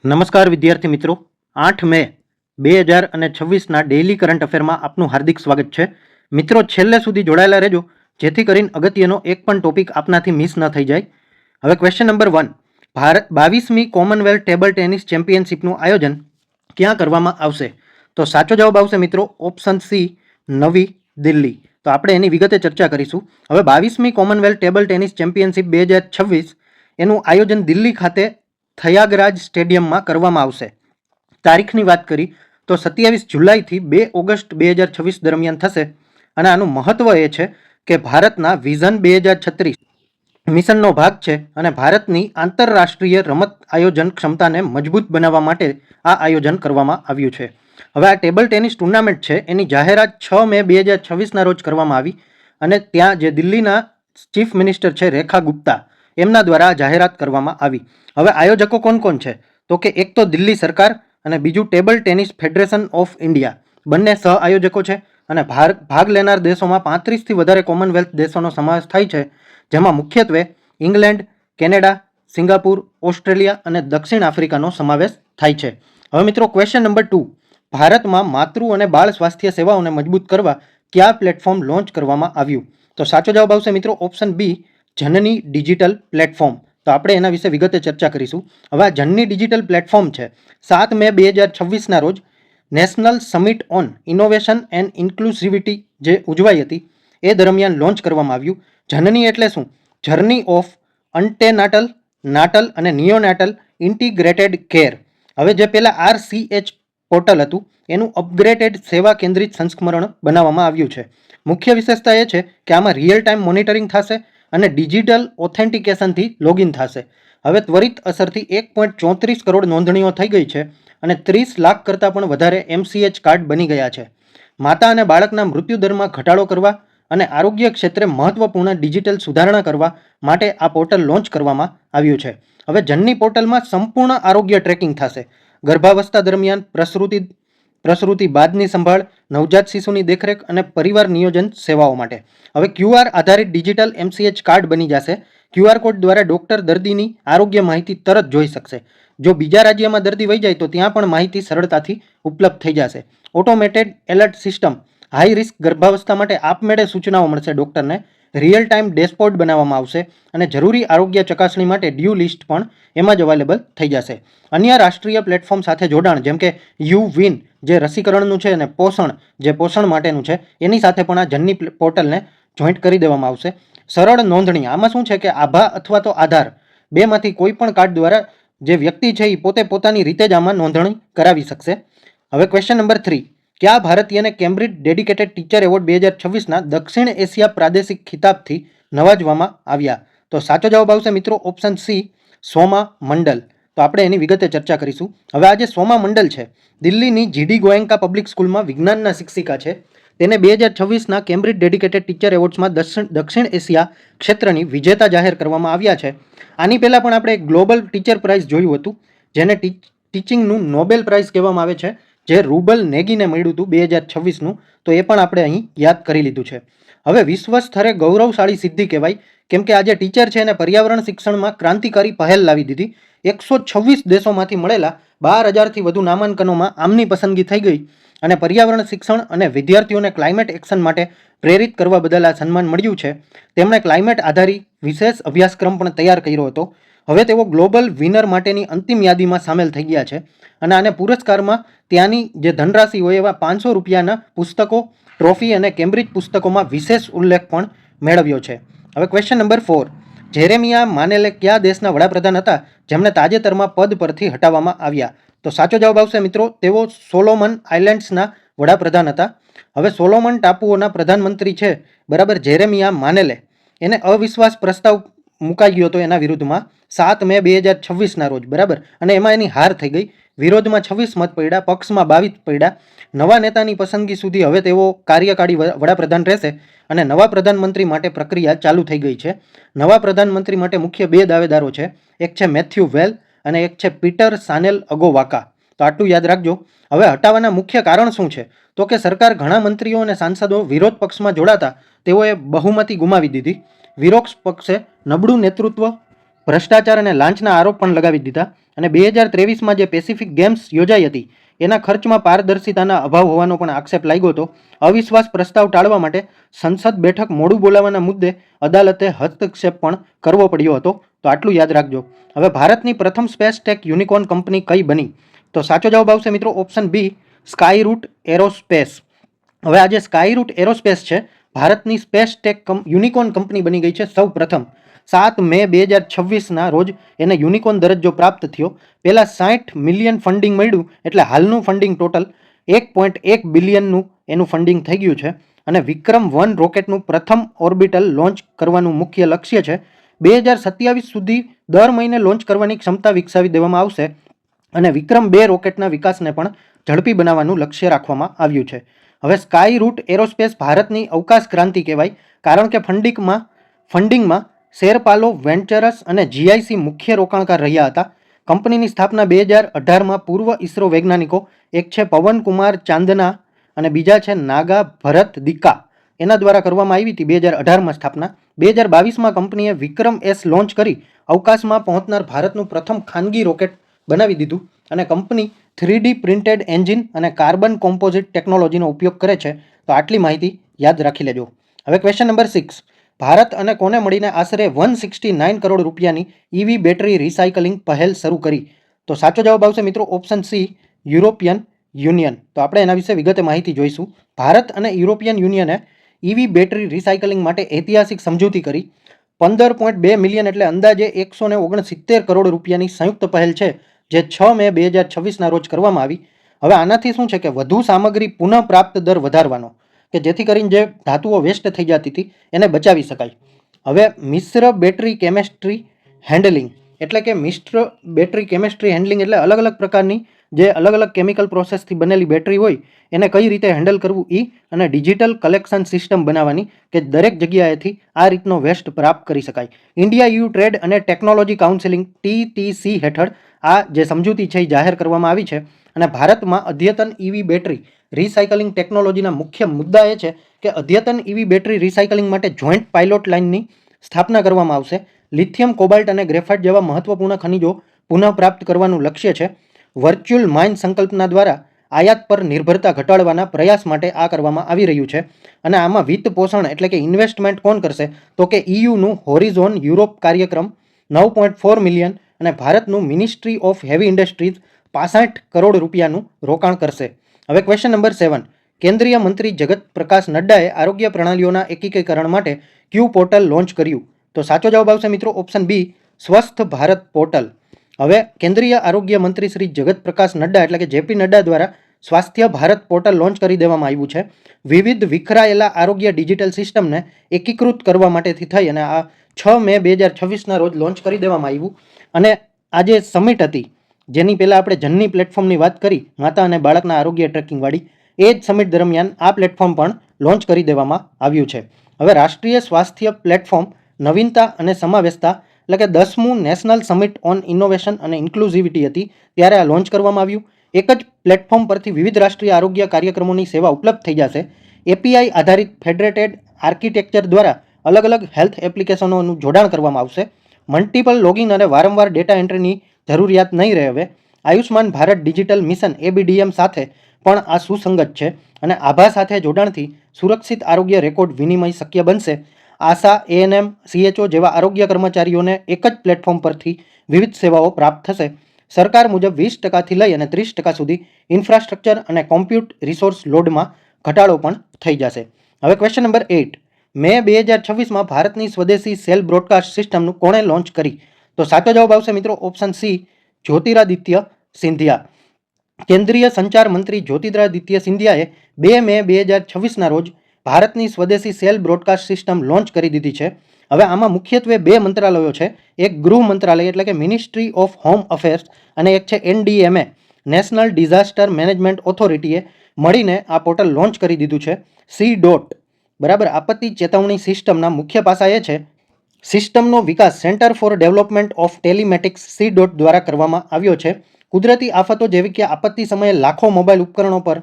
નમસ્કાર વિદ્યાર્થી મિત્રો, 8 મે 2026ના ડેઇલી કરંટ અફેરમાં આપનું હાર્દિક સ્વાગત છે. મિત્રો, છેલ્લે સુધી જોડાયેલા રહેજો જેથી કરીને અગત્યનો એક પણ ટોપિક આપનાથી મિસ ન થઈ જાય. હવે ક્વેશ્ચન નંબર 1, ભારત 22મી કોમનવેલ્થ ટેબલ ટેનિસ ચેમ્પિયનશિપનું આયોજન ક્યાં કરવામાં આવશે? તો સાચો જવાબ આવશે મિત્રો ઓપ્શન સી, નવી દિલ્હી. તો આપણે એની વિગતે ચર્ચા કરીશું. હવે 22મી કોમનવેલ્થ ટેબલ ટેનિસ ચેમ્પિયનશિપ 2026 એનું આયોજન દિલ્હી ખાતે થયાગરાજ સ્ટેડિયમમાં કરવામાં આવશે. તારીખની વાત કરી તો 27 જુલાઈથી 2 ઓગસ્ટ 2026 દરમિયાન થશે. અને આનું મહત્વ એ છે કે ભારતના વિઝન 2036 મિશનનો ભાગ છે અને ભારતની આંતરરાષ્ટ્રીય રમત આયોજન ક્ષમતાને મજબૂત બનાવવા માટે આ આયોજન કરવામાં આવ્યું છે. હવે આ ટેબલ ટેનિસ ટુર્નામેન્ટ છે એની જાહેરાત 6 મે 2026ના રોજ કરવામાં આવી અને ત્યાં જે દિલ્હીના ચીફ મિનિસ્ટર છે રેખા ગુપ્તા એમના દ્વારા જાહેરાત કરવામાં આવી. હવે આયોજકો કોણ કોણ છે? તો કે એક તો દિલ્હી સરકાર અને બીજું table tennis federation of India, બંને સહ આયોજકો છે. અને ભાગ લેનાર દેશોમાં 35થી વધારે કોમનવેલ્થ દેશોનો સમાવેશ થાય છે, જેમાં મુખ્યત્વે ઇંગ્લેન્ડ, કેનેડા, સિંગાપુર, ઓસ્ટ્રેલિયા અને દક્ષિણ આફ્રિકાનો સમાવેશ થાય છે. હવે મિત્રો ક્વેશ્ચન નંબર 2, ભારતમાં માતૃ અને બાળ સ્વાસ્થ્ય સેવાઓને મજબૂત કરવા કયા પ્લેટફોર્મ લોન્ચ કરવામાં આવ્યું? તો સાચો જવાબ આવશે મિત્રો ઓપ્શન બી, જનની ડિજિટલ પ્લેટફોર્મ. તો આપણે એના વિશે વિગતે ચર્ચા કરીશું. હવે આ જનની ડિજિટલ પ્લેટફોર્મ છે 7 મે 2026ના રોજ national summit on innovation and inclusivity જે ઉજવાઈ હતી એ દરમિયાન લોન્ચ કરવામાં આવ્યું. જનની એટલે શું? જર્ની ઓફ અન્ટેનાટલ, નાટલ અને નિયોનાટલ ઇન્ટિગ્રેટેડ કેર. હવે જે પહેલાં RCH પોર્ટલ હતું એનું અપગ્રેડેડ સેવા કેન્દ્રિત સંસ્કરણ બનાવવામાં આવ્યું છે. મુખ્ય વિશેષતા એ છે કે આમાં રિયલ ટાઈમ મોનિટરિંગ થશે અને ડિજિટલ ઓથેન્ટિકેશનથી લોગિન થશે. હવે ત્વરિત અસરથી 1.34 કરોડ નોંધણીઓ થઈ ગઈ છે અને 30 લાખ કરતાં પણ વધારે MCH કાર્ડ બની ગયા છે. માતા અને બાળકના મૃત્યુદરમાં ઘટાડો કરવા અને આરોગ્ય ક્ષેત્રે મહત્વપૂર્ણ ડિજિટલ સુધારણા કરવા માટે આ પોર્ટલ લોન્ચ કરવામાં આવ્યું છે. હવે જનની પોર્ટલમાં સંપૂર્ણ આરોગ્ય ટ્રેકિંગ થશે. ગર્ભાવસ્થા દરમિયાન, પ્રસૂતિ બાદની સંભાળ, નવજાત શિશુની દેખરેખ અને પરિવાર નિયોજન સેવાઓ માટે. હવે QR આધારિત ડિજિટલ MCH કાર્ડ બની જશે. QR કોડ દ્વારા ડૉક્ટર દર્દીની આરોગ્ય માહિતી તરત જોઈ શકશે. જો બીજા રાજ્યમાં દર્દી વહી જાય તો ત્યાં પણ માહિતી સરળતાથી ઉપલબ્ધ થઈ જશે. Automated alert system, high risk ગર્ભાવસ્થા માટે આપમેળે સૂચનાઓ મળશે ડૉક્ટરને. રિયલ ટાઈમ ડેશબોર્ડ બનાવવામાં આવશે અને જરૂરી આરોગ્ય ચકાસણી માટે ડ્યુ લિસ્ટ પણ એમાં જ અવેલેબલ થઈ જશે. અન્ય રાષ્ટ્રીય પ્લેટફોર્મ સાથે જોડાણ જેમ કે યુવિન જે રસીકરણનું છે અને પોષણ જે પોષણ માટેનું છે એની સાથે પણ આ જનની પોર્ટલને જોઈન્ટ કરી દેવામાં આવશે. સરળ નોંધણી, આમાં શું છે કે આભા અથવા તો આધાર બેમાંથી કોઈ પણ કાર્ડ દ્વારા જે વ્યક્તિ છે એ પોતાની રીતે જ આમાં નોંધણી કરાવી શકશે. હવે ક્વેશ્ચન નંબર 3, કયા ભારતીયને કેમ્બ્રિજ ડેડિકેટેડ ટીચર એવોર્ડ 2026ના દક્ષિણ એશિયા પ્રાદેશિક ખિતાબથી નવાજવામાં આવ્યા? તો સાચો જવાબ આવશે મિત્રો ઓપ્શન સી, સોમા મંડલ. તો આપણે એની વિગતે ચર્ચા કરીશું. હવે આ જે સોમા મંડલ છે દિલ્હીની GD ગોયંકા પબ્લિક સ્કૂલમાં વિજ્ઞાનના શિક્ષિકા છે. તેને 2026ના કેમ્બ્રિજ ડેડિકેટેડ ટીચર એવોર્ડ્સમાં દક્ષિણ એશિયા ક્ષેત્રની વિજેતા જાહેર કરવામાં આવ્યા છે. આની પહેલાં પણ આપણે ગ્લોબલ ટીચર પ્રાઇઝ જોયું હતું જેને ટીચિંગનું નોબેલ પ્રાઇઝ કહેવામાં આવે છે, જે રૂબલ નેગીને મળ્યું હતું 2026નું. તો એ પણ આપણે અહીં યાદ કરી લીધું છે. હવે વિશ્વ સ્તરે ગૌરવશાળી સિદ્ધિ કહેવાય કેમ કે આ જે ટીચર છે એને પર્યાવરણ શિક્ષણમાં ક્રાંતિકારી પહેલ લાવી દીધી. 126 દેશોમાંથી મળેલા 12,000થી વધુ નામાંકનોમાં આમની પસંદગી થઈ ગઈ અને પર્યાવરણ શિક્ષણ અને વિદ્યાર્થીઓને ક્લાઇમેટ એક્શન માટે પ્રેરિત કરવા બદલ આ સન્માન મળ્યું છે. તેમણે ક્લાઇમેટ આધારિત વિશેષ અભ્યાસક્રમ પણ તૈયાર કર્યો હતો. હવે તેઓ ગ્લોબલ વિનર માટેની અંતિમ યાદીમાં સામેલ થઈ ગયા છે અને આને પુરસ્કારમાં ત્યાંની જે ધનરાશિ હોય એવા 500 રૂપિયાના પુસ્તકો, ટ્રોફી અને કેમ્બ્રિજ પુસ્તકોમાં વિશેષ ઉલ્લેખ પણ મેળવ્યો છે. હવે ક્વેશ્ચન નંબર 4, જેરેમિયા માનેલે કયા દેશના વડાપ્રધાન હતા જેમને તાજેતરમાં પદ પરથી હટાવવામાં આવ્યા? તો સાચો જવાબ આવશે મિત્રો, તેઓ સોલોમન આઇલેન્ડ્સના વડાપ્રધાન હતા. હવે સોલોમન ટાપુઓના પ્રધાનમંત્રી છે બરાબર જેરેમિયા માનેલે, એને અવિશ્વાસ પ્રસ્તાવ મુકાઈ ગયો હતો એના વિરુદ્ધમાં 7 મે 2026ના રોજ બરાબર, અને એમાં એની હાર થઈ ગઈ. વિરોધમાં 26 મત પડ્યા, પક્ષમાં 22 પડ્યા. નવા નેતાની પસંદગી સુધી હવે તેઓ કાર્યકારી વડાપ્રધાન રહેશે અને નવા પ્રધાનમંત્રી માટે પ્રક્રિયા ચાલુ થઈ ગઈ છે. નવા પ્રધાનમંત્રી માટે મુખ્ય 2 દાવેદારો છે, એક છે મેથ્યુ વેલ અને એક છે પીટર સાનેલ અગોવાકા. તો આટલું યાદ રાખજો. હવે હટાવવાના મુખ્ય કારણ શું છે? તો કે સરકાર ઘણા મંત્રીઓ અને સાંસદો વિરોધ પક્ષમાં જોડાતા તેઓએ બહુમતી ગુમાવી દીધી. વિરોધ પક્ષે નબળું નેતૃત્વ, ભ્રષ્ટાચાર અને લાંચના આરોપ પણ લગાવી દીધા અને 2023માં જે પેસિફિક ગેમ્સ યોજાઈ હતી એના ખર્ચમાં પારદર્શિતાના અભાવ હોવાનો પણ આક્ષેપ લાગ્યો હતો. અવિશ્વાસ પ્રસ્તાવ ટાળવા માટે સંસદ બેઠક મોડું બોલાવવાના મુદ્દે અદાલતે હસ્તક્ષેપ પણ કરવો પડ્યો હતો. તો આટલું યાદ રાખજો. હવે ભારતની પ્રથમ સ્પેસ ટેક યુનિકોર્ન કંપની કઈ બની? તો સાચો જવાબ આવશે મિત્રો ઓપ્શન બી, સ્કાયરૂટ એરોસ્પેસ. હવે આ જે સ્કાયરૂટ એરોસ્પેસ છે ભારતની સ્પેસ ટેક યુનિકોર્ન કંપની બની ગઈ છે સૌ પ્રથમ. 7 મે 2026ના રોજ એને યુનિકોર્ન દરજ્જો પ્રાપ્ત થયો. પહેલા 60 મિલિયન ફંડિંગ મળ્યું, એટલે હાલનું ફંડિંગ ટોટલ 1.1 બિલિયનનું એનું ફંડિંગ થઈ ગયું છે. અને વિક્રમ-1 રોકેટનું પ્રથમ ઓર્બિટલ લોન્ચ કરવાનું મુખ્ય લક્ષ્ય છે. 2027 સુધી દર મહિને લોન્ચ કરવાની ક્ષમતા વિકસાવી દેવામાં આવશે અને વિક્રમ-2 રોકેટના વિકાસને પણ ઝડપી બનાવવાનું લક્ષ્ય રાખવામાં આવ્યું છે. હવે સ્કાયરૂટ એરોસ્પેસ ભારતની અવકાશ ક્રાંતિ કહેવાય, કારણ કે ફંડિંગમાં શેરપાલો વેન્ચરસ અને જીઆઈસી મુખ્ય રોકાણકાર રહ્યા હતા. કંપનીની સ્થાપના 2018માં પૂર્વ ઇસરો વૈજ્ઞાનિકો, એક છે પવનકુમાર ચાંદના અને બીજા છે નાગા ભરત દિક્કા, એના દ્વારા કરવામાં આવી હતી. 2018માં સ્થાપના. 2022માં કંપનીએ વિક્રમ-S લોન્ચ કરી અવકાશમાં પહોંચનાર ભારતનું પ્રથમ ખાનગી રોકેટ બનાવી દીધું અને કંપની 3D પ્રિન્ટેડ એન્જિન અને કાર્બન કોમ્પોઝિટ ટેકનોલોજીનો ઉપયોગ કરે છે. તો આટલી માહિતી યાદ રાખી લેજો. હવે ક્વેશ્ચન નંબર 6. ભારત અને કોને મળીને આશરે 169 કરોડ રૂપિયાની ઈવી બેટરી રિસાયકલિંગ પહેલ શરૂ કરી? તો સાચો જવાબ આવશે મિત્રો ઓપ્શન સી, યુરોપિયન યુનિયન. તો આપણે એના વિશે વિગતે માહિતી જોઈશું. ભારત અને યુરોપિયન યુનિયને ઈવી બેટરી રિસાયકલિંગ માટે ઐતિહાસિક સમજૂતી કરી. 15.2 મિલિયન એટલે અંદાજે 169 કરોડ રૂપિયાની સંયુક્ત પહેલ છે, જે 6 મે 2026ના રોજ કરવામાં આવી. હવે આનાથી શું છે કે વધુ સામગ્રી પુનઃપ્રાપ્ત દર વધારવાનો, કે જેથી કરીને જે ધાતુઓ વેસ્ટ થઈ જતી હતી એને બચાવી શકાય. હવે મિશ્ર બેટરી કેમેસ્ટ્રી હેન્ડલિંગ, એટલે કે મિશ્ર બેટરી કેમેસ્ટ્રી હેન્ડલિંગ એટલે અલગ અલગ પ્રકારની જે અલગ અલગ કેમિકલ પ્રોસેસથી બનેલી બેટરી હોય એને કઈ રીતે હેન્ડલ કરવું અને ડિજિટલ કલેક્શન સિસ્ટમ બનાવવાની કે દરેક જગ્યાએથી આ રીતનો વેસ્ટ પ્રાપ્ત કરી શકાય. ઇન્ડિયા યુ ટ્રેડ અને ટેકનોલોજી કાઉન્સિલિંગ TTC હેઠળ આ જે સમજૂતી છે એ જાહેર કરવામાં આવી છે. અને ભારતમાં અદ્યતન ઈવી બેટરી રિસાયકલિંગ ટેકનોલોજીના મુખ્ય મુદ્દા એ છે કે અદ્યતન ઈવી બેટરી રિસાયકલિંગ માટે જોઈન્ટ પાયલોટ લાઇનની સ્થાપના કરવામાં આવશે. લિથિયમ, કોબાલ્ટ અને ગ્રેફાઇટ જેવા મહત્વપૂર્ણ ખનિજો પુનઃપ્રાપ્ત કરવાનું લક્ષ્ય છે. વર્ચ્યુઅલ માઇન સંકલ્પના દ્વારા આયાત પર નિર્ભરતા ઘટાડવાના પ્રયાસ માટે આ કરવામાં આવી રહ્યું છે. અને આમાં વિત્ત પોષણ એટલે કે ઇન્વેસ્ટમેન્ટ કોણ કરશે? તો કે EUનું હોરિઝોન યુરોપ કાર્યક્રમ 9.4 મિલિયન અને ભારતનું ministry of heavy industries 65 crore રૂપિયાનું રોકાણ કરશે. હવે ક્વેશ્ચન નંબર 7. કેન્દ્રીય મંત્રી જગત પ્રકાશ નડ્ડાએ આરોગ્ય પ્રણાલીઓના એકીકરણ માટે ક્યુ પોર્ટલ લોન્ચ કર્યું? તો સાચો જવાબ આવશે મિત્રો ઓપ્શન બી, સ્વસ્થ ભારત પોર્ટલ. હવે કેન્દ્રીય આરોગ્ય મંત્રી શ્રી જગત પ્રકાશ નડ્ડા એટલે કે જેપી નડ્ડા દ્વારા સ્વાસ્થ્ય ભારત પોર્ટલ લોન્ચ કરી દેવામાં આવ્યું છે. વિવિધ વિખરાયેલા આરોગ્ય ડિજિટલ સિસ્ટમને એકીકૃત કરવા માટેથી થઈ અને આ 6 મે 2026ના રોજ લોન્ચ કરી દેવામાં આવ્યું. અને આ જે સમિટ હતી જેની પહેલાં આપણે જનની પ્લેટફોર્મની વાત કરી, માતા અને બાળકના આરોગ્ય ટ્રેકિંગવાળી, એ જ સમિટ દરમિયાન આ પ્લેટફોર્મ પણ લોન્ચ કરી દેવામાં આવ્યું છે. હવે રાષ્ટ્રીય સ્વાસ્થ્ય પ્લેટફોર્મ નવીનતા અને સમાવેશતા એટલે કે 10મું નેશનલ સમિટ ઓન ઇનોવેશન અને ઇન્ક્લુઝિવિટી હતી ત્યારે આ લોન્ચ કરવામાં આવ્યું. એક જ પ્લેટફોર્મ પરથી વિવિધ રાષ્ટ્રીય આરોગ્ય કાર્યક્રમોની સેવા ઉપલબ્ધ થઈ જશે. API આધારિત ફેડરેટેડ આર્કિટેક્ચર દ્વારા અલગ અલગ હેલ્થ એપ્લિકેશનોનું જોડાણ કરવામાં આવશે. મલ્ટિપલ લોગિન અને વારંવાર ડેટા એન્ટ્રીની જરૂરિયાત નહીં રહે. હવે Ayushman Bharat digital mission ABDM સાથે પણ આ સુસંગત છે અને આભા સાથે જોડાણથી સુરક્ષિત આરોગ્ય રેકોર્ડ વિનિમય શક્ય બનશે. આશા, ANM, CHO જેવા આરોગ્ય કર્મચારીઓને એક જ પ્લેટફોર્મ પરથી વિવિધ સેવાઓ પ્રાપ્ત થશે. સરકાર મુજબ 20%થી લઈ અને 30% સુધી ઇન્ફ્રાસ્ટ્રક્ચર અને કોમ્પ્યુટ રિસોર્સ લોડમાં ઘટાડો પણ થઈ જશે. હવે ક્વેશ્ચન નંબર 8. મે 2026માં ભારતની સ્વદેશી સેલ બ્રોડકાસ્ટ સિસ્ટમનું કોણે લોન્ચ કરી? તો સાચો જવાબ આવશે મિત્રો ઓપ્શન સી, જ્યોતિરાદિત્ય સિંધિયા. કેન્દ્રીય સંચાર મંત્રી જ્યોતિરાદિત્ય સિંધિયાએ 2 મે 2026ના રોજ ભારતની સ્વદેશી સેલ બ્રોડકાસ્ટ સિસ્ટમ લોન્ચ કરી દીધી છે. હવે આમાં મુખ્યત્વે 2 મંત્રાલયો છે. એક ગૃહ મંત્રાલય એટલે કે મિનિસ્ટ્રી ઓફ હોમ અફેર્સ અને એક છે NDMA, નેશનલ ડિઝાસ્ટર મેનેજમેન્ટ ઓથોરિટીએ મળીને આ પોર્ટલ લોન્ચ કરી દીધું છે. બરાબર, આપત્તિ ચેતવણી સિસ્ટમના મુખ્ય પાસા એ છે સિસ્ટમનો વિકાસ સેન્ટર ફોર ડેવલપમેન્ટ ઓફ ટેલિમેટિક્સ દ્વારા કરવામાં આવ્યો છે. કુદરતી આફતો જેવી કે આપત્તિ સમયે લાખો મોબાઈલ ઉપકરણો પર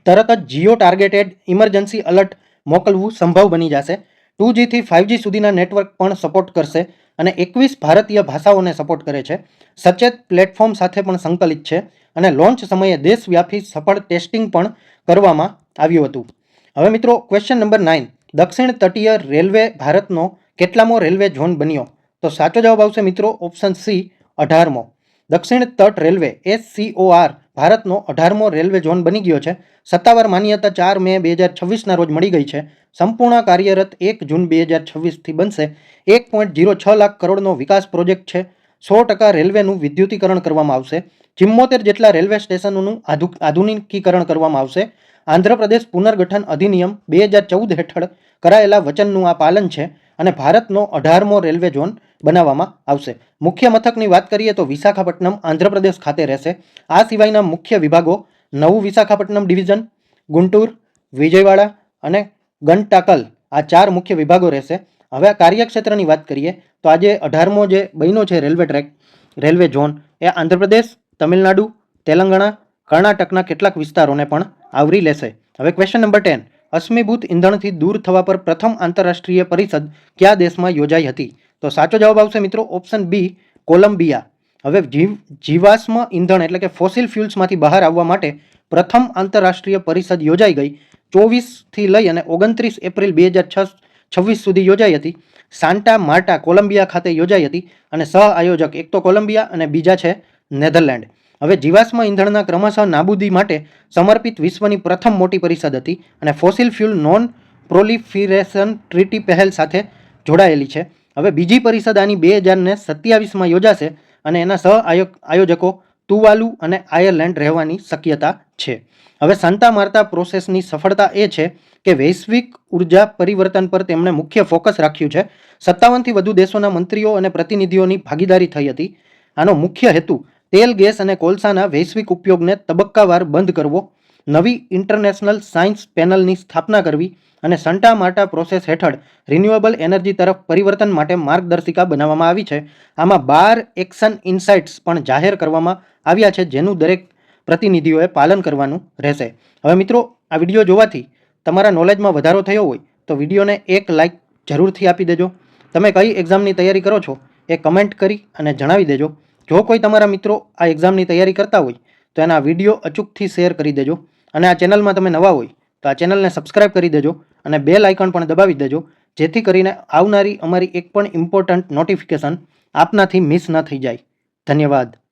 તરત જ જીઓ ટાર્ગેટેડ ઇમરજન્સી અલર્ટ મોકલવું સંભવ બની જશે. 2G થી 5G સુધીના નેટવર્ક પણ સપોર્ટ કરશે. અને 21 ભારતીય ભાષાઓને સપોર્ટ કરે છે. સચેત પ્લેટફોર્મ સાથે પણ સંકલિત છે અને લોન્ચ સમયે દેશવ્યાપી સફળ ટેસ્ટિંગ પણ કરવામાં આવ્યું હતું. હવે મિત્રો ક્વેશ્ચન નંબર 9, દક્ષિણ તટીય રેલવે ભારતનો કેટલામો રેલવે ઝોન બન્યો? તો સાચો જવાબ આવશે મિત્રો ઓપ્શન સી, 18મો. દક્ષિણ તટ રેલવે SCOR ભારતનો 18મો રેલવે ઝોન બની ગયો છે. સત્તાવાર માન્યતા 4 મે 2026ના રોજ મળી ગઈ છે. સંપૂર્ણ કાર્યરત 1 જૂન 2026થી બનશે. 1.06 લાખ કરોડનો વિકાસ પ્રોજેક્ટ છે. 100% રેલવેનું વિદ્યુતીકરણ કરવામાં આવશે. 74 જેટલા રેલવે સ્ટેશનોનું આધુનિકીકરણ કરવામાં આવશે. આંધ્રપ્રદેશ પુનર્ગઠન અધિનિયમ 2014 હેઠળ કરાયેલા વચનનું આ પાલન છે અને ભારતનો 18મો રેલવે ઝોન બનાવવામાં આવશે. મુખ્ય મથકની વાત કરીએ તો વિશાખાપટ્ટનમ આંધ્રપ્રદેશ ખાતે રહેશે. આ સિવાયના મુખ્ય વિભાગો નવું વિશાખાપટ્ટનમ ડિવિઝન, ગુંટુર, વિજયવાડા અને ગંટાકલ, આ 4 મુખ્ય વિભાગો રહેશે. હવે આ કાર્યક્ષેત્રની વાત કરીએ તો આજે 18મો જે બન્યો છે રેલવે ઝોન એ આંધ્રપ્રદેશ, તમિલનાડુ, તેલંગાણા, કર્ણાટકના કેટલાક વિસ્તારોને પણ આવરી લેશે. હવે ક્વેશ્ચન નંબર 10, અશ્મિભૂત ઇંધણથી દૂર થવા પર પ્રથમ આંતરરાષ્ટ્રીય પરિષદ કયા દેશમાં યોજાઈ હતી? તો સાચો જવાબ આવશે મિત્રો ઓપ્શન બી, કોલંબિયા. હવે જીવાશ્મ ઇંધણ એટલે કે ફોસિલ ફ્યુલ્સમાંથી બહાર આવવા માટે પ્રથમ આંતરરાષ્ટ્રીય પરિષદ યોજાઈ ગઈ. 24થી લઈ અને 29 એપ્રિલ 2026 સુધી યોજાઈ હતી. સાન્ટા માર્ટા કોલંબિયા ખાતે યોજાઈ હતી અને સહ આયોજક એક તો કોલંબિયા અને બીજા છે નેધરલેન્ડ. હવે જીવાશ્મ ઇંધણના ક્રમશઃ નાબૂદી માટે સમર્પિત વિશ્વની પ્રથમ મોટી પરિષદ હતી અને ફોસિલ ફ્યુલ નોન પ્રોલિફેરેશન ટ્રીટી પહેલ સાથે જોડાયેલી છે. હવે બીજી પરિષદ આની 2027માં યોજાશે અને એના સહ આયોજકો તુવાલુ અને આયર્લેન્ડ રહેવાની શક્યતા છે. હવે સાન્ટા માર્ટા પ્રોસેસની સફળતા એ છે કે વૈશ્વિક ઉર્જા પરિવર્તન પર તેમણે મુખ્ય ફોકસ રાખ્યું છે. 57થી વધુ દેશોના મંત્રીઓ અને પ્રતિનિધિઓની ભાગીદારી થઈ હતી. આનો મુખ્ય હેતુ તેલ, ગેસ અને કોલસાના વૈશ્વિક ઉપયોગને તબક્કાવાર બંધ કરવો, નવી ઇન્ટરનેશનલ સાયન્સ પેનલની સ્થાપના કરવી અને સાન્ટા માર્ટા પ્રોસેસ હેઠળ રિન્યુએબલ એનર્જી તરફ પરિવર્તન માટે માર્ગદર્શિકા બનાવવામાં આવી છે. આમાં 12 એક્શન ઇનસાઇટ્સ પણ જાહેર કરવામાં આવ્યા છે જેનું દરેક પ્રતિનિધિઓએ પાલન કરવાનું રહેશે. હવે મિત્રો આ વિડીયો જોવાથી તમારા નોલેજમાં વધારો થયો હોય તો વિડીયોને એક લાઇક જરૂરથી આપી દેજો. તમે કઈ એક્ઝામની તૈયારી કરો છો એ કમેન્ટ કરી અને જણાવી દેજો. જો કોઈ તમારા મિત્રો આ એક્ઝામની તૈયારી કરતા હોય તો એના વિડીયો અચૂકથી શેર કરી દેજો અને આ ચેનલમાં તમે નવા હોય તો આ ચેનલને સબસ્ક્રાઇબ કરી દેજો અને બેલ આઇકન પણ દબાવી દેજો જેથી કરીને આવનારી અમારી એક પણ ઇમ્પોર્ટન્ટ નોટિફિકેશન આપનાથી મિસ ન થઈ જાય. ધન્યવાદ.